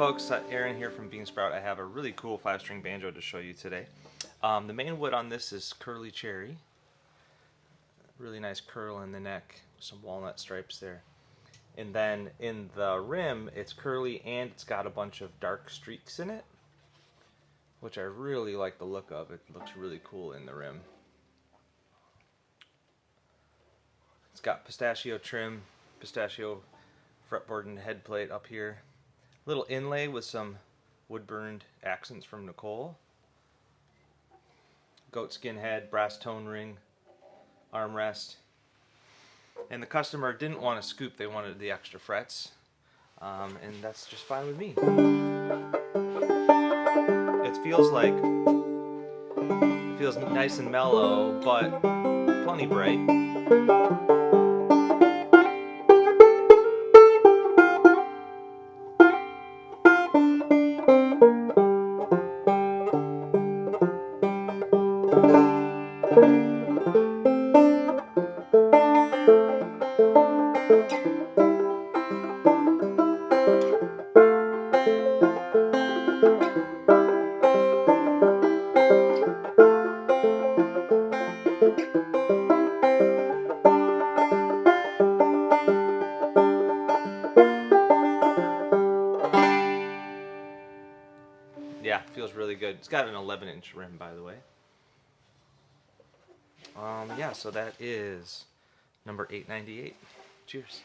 folks, Aaron here from Bean Sprout. I have a really cool 5-string banjo to show you today. The main wood on this is curly cherry. Really nice curl in the neck, some walnut stripes there. And then in the rim, it's curly and it's got a bunch of dark streaks in it, which I really like the look of. It looks really cool in the rim. It's got pistachio trim, pistachio fretboard and head plate up here. Little inlay with some wood-burned accents from Nicole. Goatskin head, brass tone ring, armrest. And the customer didn't want a scoop, they wanted the extra frets. And that's just fine with me. It feels nice and mellow, but plenty bright. Yeah, feels really good. It's got an 11-inch rim, by the way. Yeah, so that is number 898. Cheers.